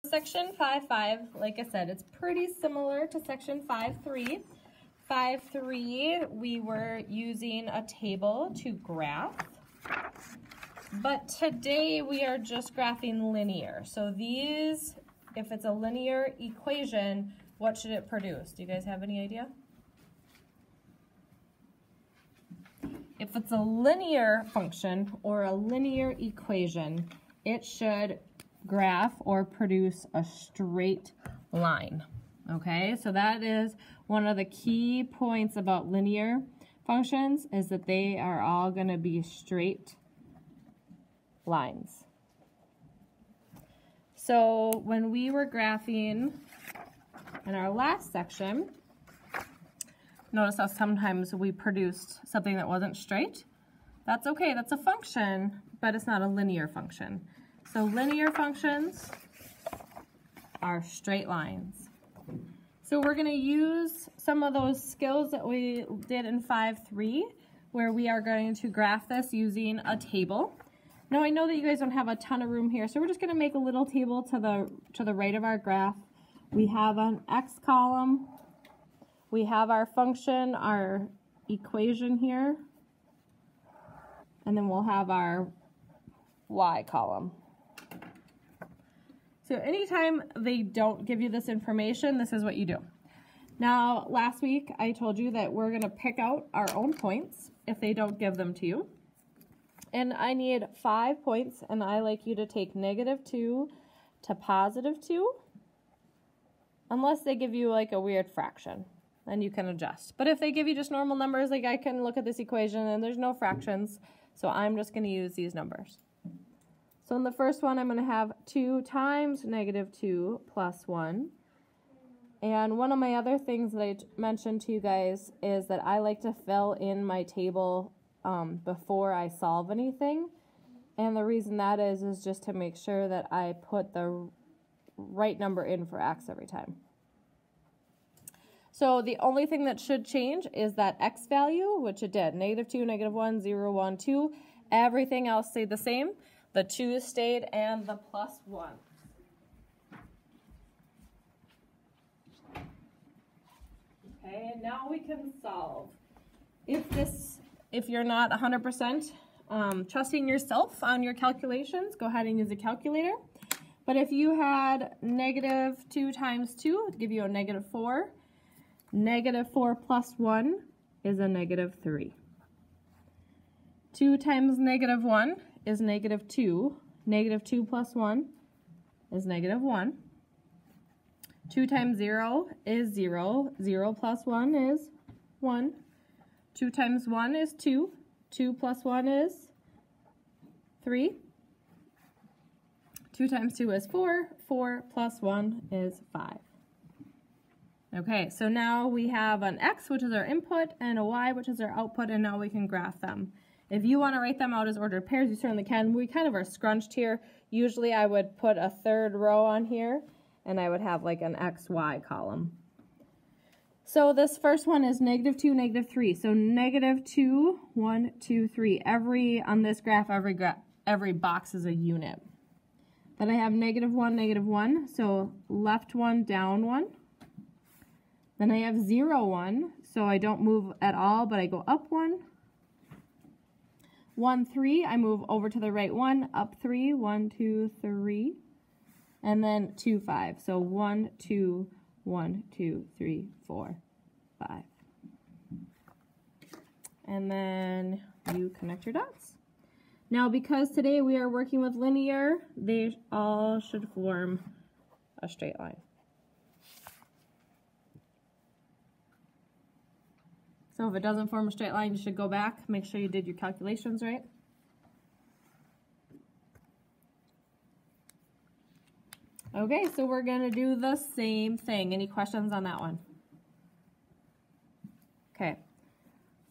Section 5.5, like I said, it's pretty similar to section 5.3. 5.3, we were using a table to graph, but today we are just graphing linear. So these, if it's a linear equation, what should it produce? Do you guys have any idea? If it's a linear function or a linear equation, it should graph or produce a straight line. Okay, so that is one of the key points about linear functions, is that they are all going to be straight lines. So when we were graphing in our last section, notice how sometimes we produced something that wasn't straight. That's okay, that's a function, but it's not a linear function. So linear functions are straight lines. So we're going to use some of those skills that we did in 5.3, where we are going to graph this using a table. Now I know that you guys don't have a ton of room here, so we're just going to make a little table to the right of our graph. We have an x column. We have our function, our equation here, and then we'll have our y column. So anytime they don't give you this information, this is what you do. Now, last week I told you that we're going to pick out our own points if they don't give them to you. And I need 5 points, and I like you to take -2 to +2, unless they give you like a weird fraction. Then you can adjust. But if they give you just normal numbers, like I can look at this equation and there's no fractions, so I'm just going to use these numbers. So in the first one, I'm going to have 2 times -2 plus 1. And one of my other things that I mentioned to you guys is that I like to fill in my table before I solve anything. And the reason that is just to make sure that I put the right number in for x every time. So the only thing that should change is that x value, which it did. -2, -1, 0, 1, 2. Everything else stayed the same. The 2 stayed and the +1. Okay, and now we can solve. If you're not 100% trusting yourself on your calculations, go ahead and use a calculator. But if you had -2 times 2, it'd give you a -4. -4 plus 1 is a -3. 2 times -1 is -2. -2 plus 1 is -1. 2 times 0 is 0. 0 plus 1 is 1. 2 times 1 is 2. 2 plus 1 is 3. 2 times 2 is 4. 4 plus 1 is 5. Okay, so now we have an x, which is our input, and a y, which is our output, and now we can graph them. If you want to write them out as ordered pairs, you certainly can. We kind of are scrunched here. Usually I would put a third row on here, and I would have like an x, y column. So this first one is -2, -3. So -2, 1, 2, 3. On this graph, every box is a unit. Then I have -1, -1. So left 1, down 1. Then I have 0, 1. So I don't move at all, but I go up 1. 1, 3. I move over to the right 1, up 3. 1, 2, 3. And then 2, 5. So 1, 2, 1, 2, 3, 4, 5. And then you connect your dots. Now, because today we are working with linear, they all should form a straight line. So if it doesn't form a straight line, you should go back, make sure you did your calculations right. Okay, so we're going to do the same thing. Any questions on that one? Okay.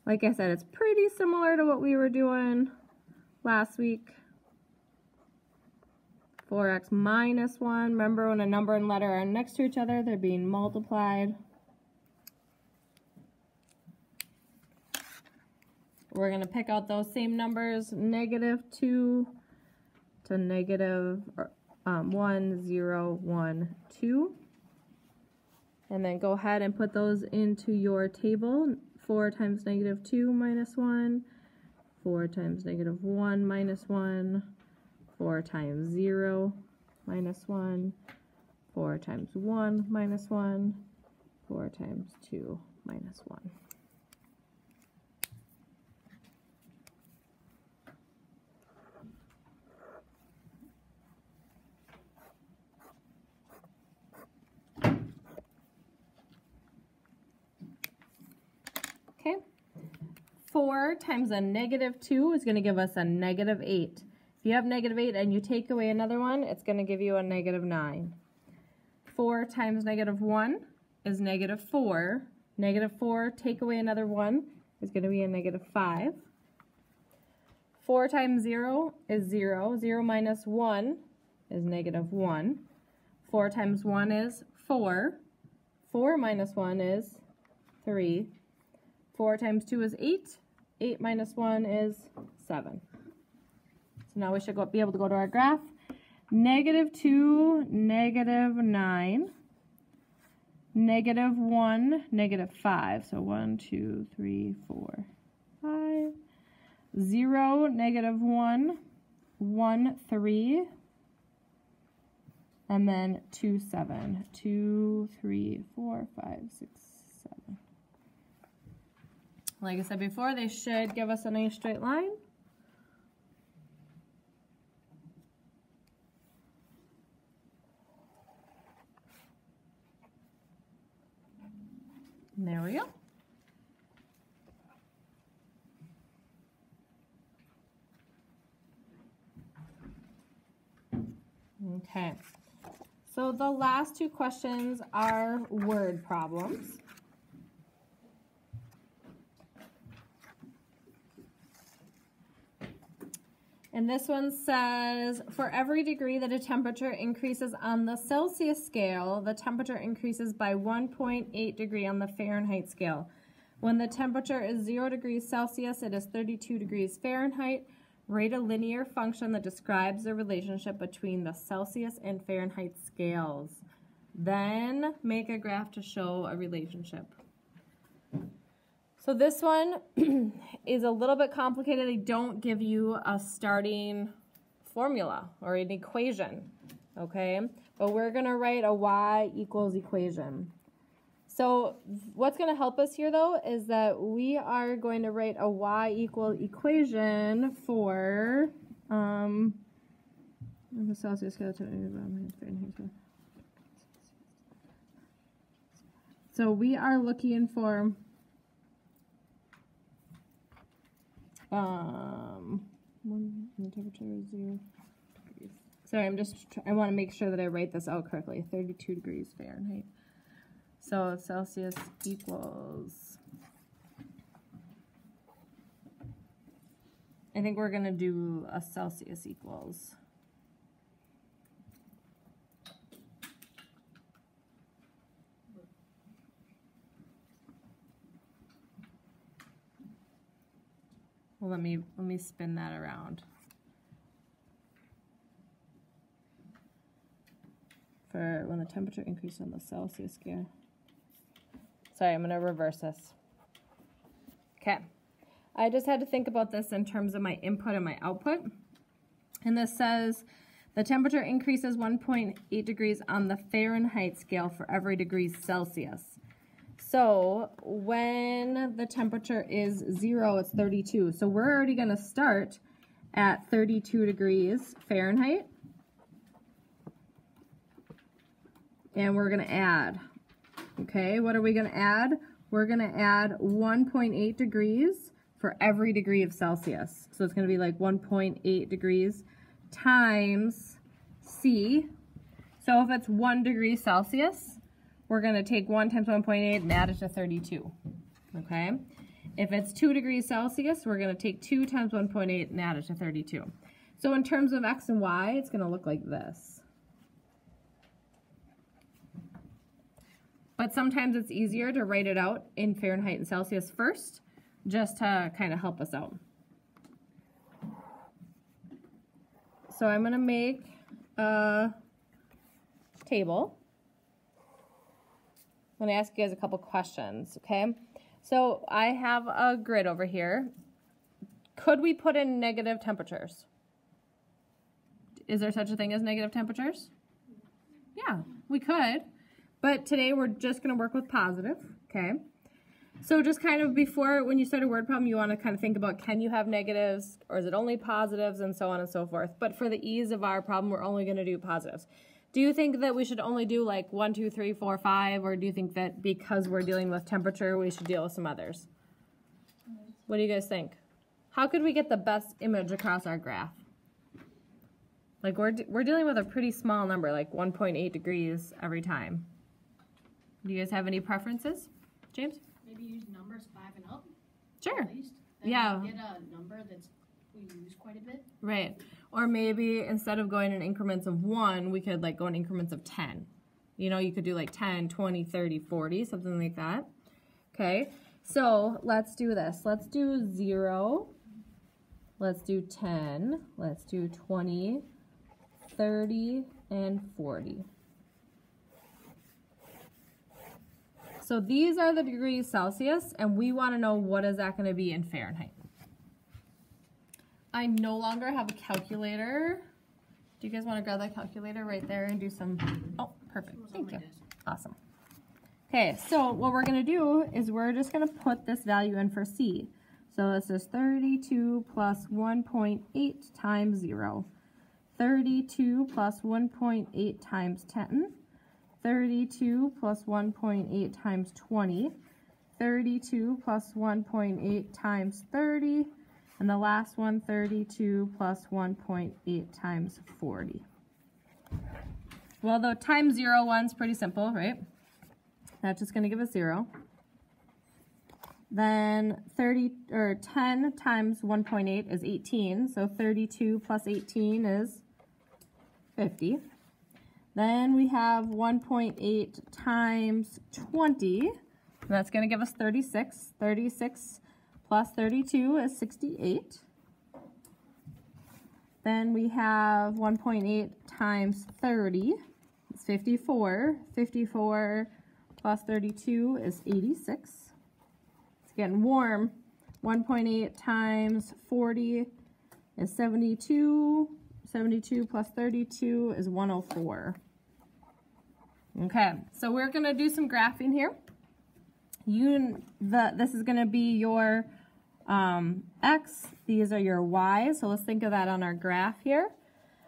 Like I said, it's pretty similar to what we were doing last week. 4x minus 1. Remember, when a number and letter are next to each other, they're being multiplied. We're going to pick out those same numbers, -2 to 1, 0, 1, 2. And then go ahead and put those into your table. 4 times negative 2 minus 1. 4 times negative 1 minus 1. 4 times 0 minus 1. 4 times 1 minus 1. 4 times 2 minus 1. Okay, 4 times a negative 2 is going to give us a negative 8. If you have negative 8 and you take away another one, it's going to give you a negative 9. 4 times negative 1 is negative 4. Negative 4, take away another 1, is going to be a negative 5. 4 times 0 is 0. 0 minus 1 is negative 1. 4 times 1 is 4. 4 minus 1 is 3. 4 times 2 is 8. 8 minus 1 is 7. So now we should be able to go to our graph. Negative 2, negative 9, negative 1, negative 5. So 1, 2, 3, 4, 5. 0, negative 1, 1, 3. And then 2, 7. 2, 3, 4, 5, 6, 7. Like I said before, they should give us a nice straight line. And there we go. Okay, so the last two questions are word problems. And this one says, for every degree that a temperature increases on the Celsius scale, the temperature increases by 1.8 degrees on the Fahrenheit scale. When the temperature is 0 degrees Celsius, it is 32 degrees Fahrenheit. Write a linear function that describes the relationship between the Celsius and Fahrenheit scales. Then make a graph to show a relationship. So this one is a little bit complicated. They don't give you a starting formula or an equation, okay? But we're going to write a y equals equation. So what's going to help us here, though, is that we are going to write a y equal equation for the Celsius scale. So we are looking for temperature is 0 degrees. Sorry, I want to make sure that I write this out correctly. 32 degrees Fahrenheit. So Celsius equals, I think we're going to do a Celsius equals. Well, let me spin that around. For when the temperature increases on the Celsius scale. Sorry, I'm going to reverse this. Okay. I just had to think about this in terms of my input and my output. And this says the temperature increases 1.8 degrees on the Fahrenheit scale for every degree Celsius. So when the temperature is 0, it's 32. So we're already going to start at 32 degrees Fahrenheit. And we're going to add. Okay, what are we going to add? We're going to add 1.8 degrees for every degree of Celsius. So it's going to be like 1.8 degrees times C. So if it's 1 degree Celsius, we're going to take 1 times 1.8 and add it to 32. Okay? If it's 2 degrees Celsius, we're going to take 2 times 1.8 and add it to 32. So in terms of x and y, it's going to look like this. But sometimes it's easier to write it out in Fahrenheit and Celsius first, just to kind of help us out. So I'm going to make a table. I'm going to ask you guys a couple questions, okay? So I have a grid over here. Could we put in negative temperatures? Is there such a thing as negative temperatures? Yeah, we could. But today we're just going to work with positive, okay? So just kind of before, when you start a word problem, you want to kind of think about, can you have negatives, or is it only positives, and so on and so forth. But for the ease of our problem, we're only going to do positives. Do you think that we should only do like 1, 2, 3, 4, 5, or do you think that because we're dealing with temperature, we should deal with some others? What do you guys think? How could we get the best image across our graph? Like we're dealing with a pretty small number, like 1.8 degrees every time. Do you guys have any preferences? James? Maybe use numbers 5 and up. Sure. At least. Then yeah. We get a number that's we use quite a bit. Right. Or maybe instead of going in increments of 1, we could like go in increments of 10. You know, you could do like 10, 20, 30, 40, something like that. Okay. So let's do this. Let's do 0. Let's do 10. Let's do 20, 30, and 40. So these are the degrees Celsius, and we want to know what is that going to be in Fahrenheit. I no longer have a calculator. Do you guys want to grab that calculator right there and do some, oh, perfect, thank you. Awesome. Okay, so what we're going to do is we're just going to put this value in for C. So this is 32 plus 1.8 times 0. 32 plus 1.8 times 10. 32 plus 1.8 times 20. 32 plus 1.8 times 30. And the last one, 32 plus 1.8 times 40. Well, the times 0 one's pretty simple, right? That's just going to give us 0. Then 10 times 1.8 is 18, so 32 plus 18 is 50. Then we have 1.8 times 20, and that's going to give us 36. 36 plus 32 is 68. Then we have 1.8 times 30, it's 54. 54 plus 32 is 86. It's getting warm. 1.8 times 40 is 72. 72 plus 32 is 104. Okay, so we're going to do some graphing here. This is going to be your X. These are your Y. So let's think of that on our graph here.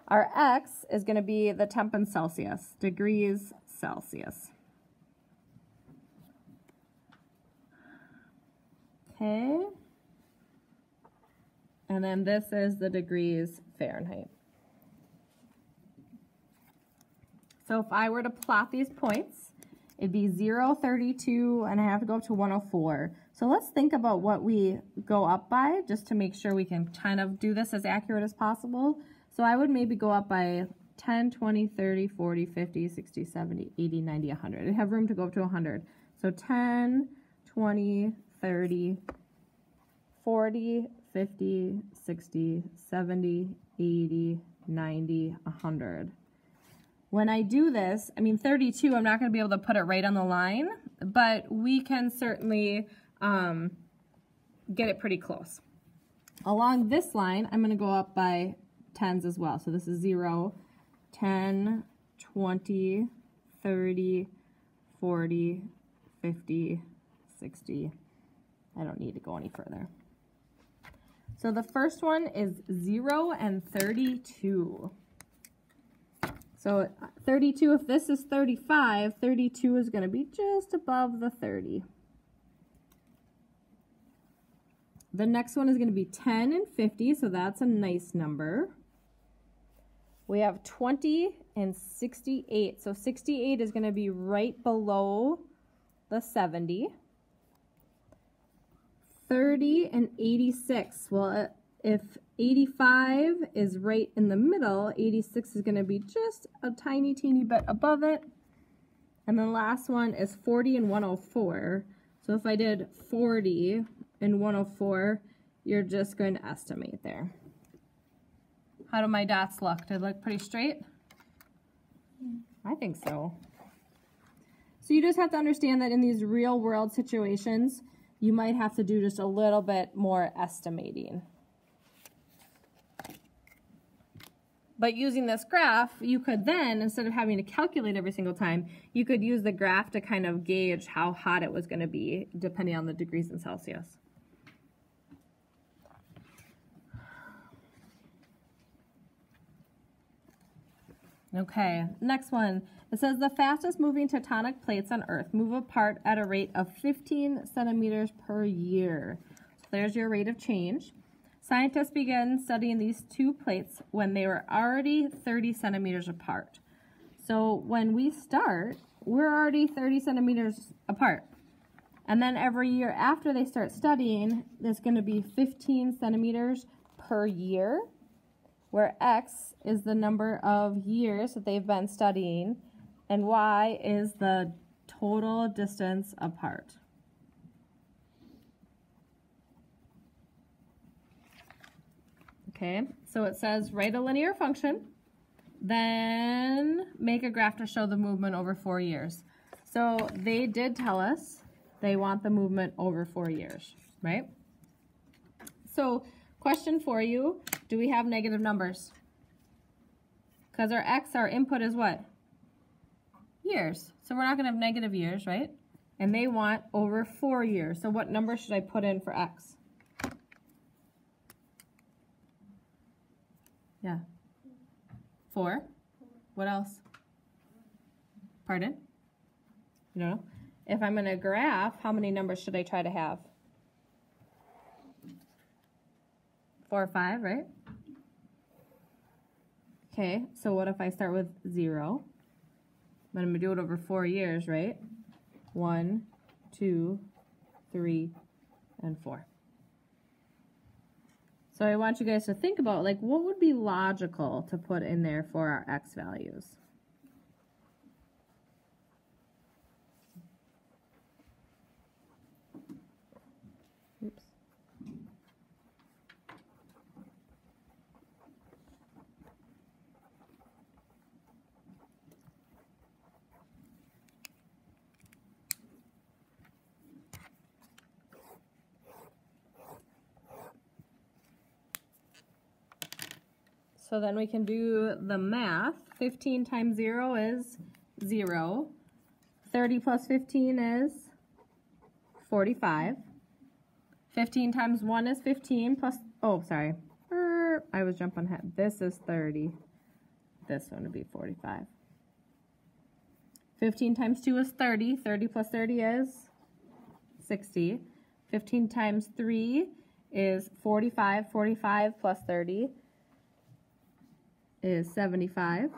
Our X is going to be the temp in Celsius, degrees Celsius. Okay. And then this is the degrees Fahrenheit. So if I were to plot these points, it'd be 0, 32, and I have to go up to 104. So let's think about what we go up by, just to make sure we can kind of do this as accurate as possible. So I would maybe go up by 10, 20, 30, 40, 50, 60, 70, 80, 90, 100. I have room to go up to 100. So 10, 20, 30, 40, 50, 60, 70, 80, 90, 100. When I do this, I mean 32, I'm not going to be able to put it right on the line, but we can certainly get it pretty close. Along this line, I'm going to go up by 10s as well. So this is 0, 10, 20, 30, 40, 50, 60. I don't need to go any further. So the first one is 0 and 32. So 32, if this is 35, 32 is going to be just above the 30. The next one is going to be 10 and 50, so that's a nice number. We have 20 and 68. So 68 is going to be right below the 70. 30 and 86. Well, if 85 is right in the middle, 86 is going to be just a tiny, teeny bit above it. And the last one is 40 and 104. So if I did 40 and 104, you're just going to estimate there. How do my dots look? Do they look pretty straight? I think so. So you just have to understand that in these real world situations, you might have to do just a little bit more estimating. But using this graph, you could then, instead of having to calculate every single time, you could use the graph to kind of gauge how hot it was going to be, depending on the degrees in Celsius. Okay, next one. It says the fastest moving tectonic plates on Earth move apart at a rate of 15 centimeters per year. So there's your rate of change. Scientists began studying these two plates when they were already 30 centimeters apart. So when we start, we're already 30 centimeters apart. And then every year after they start studying, there's going to be 15 centimeters per year, where X is the number of years that they've been studying, and Y is the total distance apart. Okay, so it says write a linear function, then make a graph to show the movement over 4 years. So they did tell us they want the movement over 4 years, right? So question for you, do we have negative numbers? Because our X, our input is what? Years. So we're not going to have negative years, right? And they want over 4 years. So what number should I put in for X? Yeah. 4. What else? Pardon? You don't know? If I'm going to graph, how many numbers should I try to have? 4 or 5, right? Okay, so what if I start with 0? I'm going to do it over 4 years, right? 1, 2, 3, and 4. So I want you guys to think about, like, what would be logical to put in there for our X values? Oops. So then we can do the math. 15 times 0 is 0. 30 plus 15 is 45. 15 times 1 is 15 plus, oh, sorry. I was jumping ahead. This is 30. This one would be 45. 15 times 2 is 30. 30 plus 30 is 60. 15 times 3 is 45. 45 plus 30 is 75.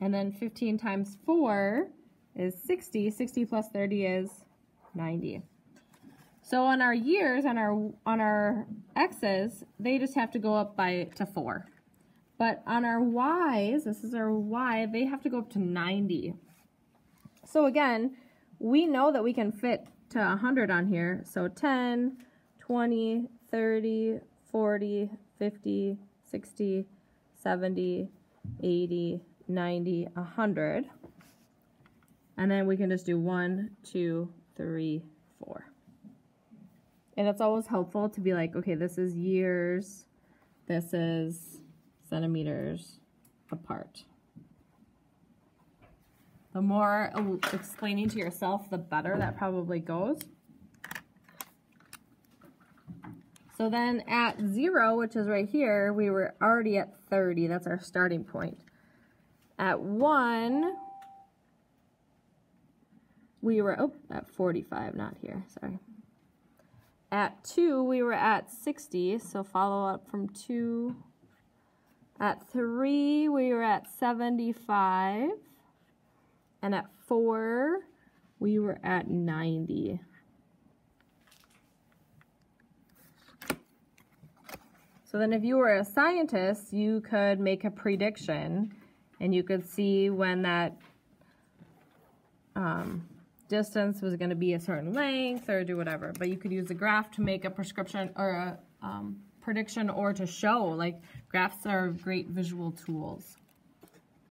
And then 15 times 4 is 60. 60 plus 30 is 90. So on our years, on our X's, they just have to go up to 4. But on our Y's, this is our Y, they have to go up to 90. So again, we know that we can fit to 100 on here. So 10, 20, 30, 40, 50, 60, 70, 80, 90, 100. And then we can just do 1, 2, 3, 4. And it's always helpful to be like, okay, this is years, this is centimeters apart. The more explaining to yourself, the better that probably goes. So then at 0, which is right here, we were already at 30. That's our starting point. At 1, we were, at 45, not here, sorry. At 2, we were at 60, so follow up from 2. At 3, we were at 75. And at 4, we were at 90. So then if you were a scientist, you could make a prediction, and you could see when that distance was going to be a certain length or do whatever. But you could use the graph to make a prescription or a prediction, or to show. Like, graphs are great visual tools.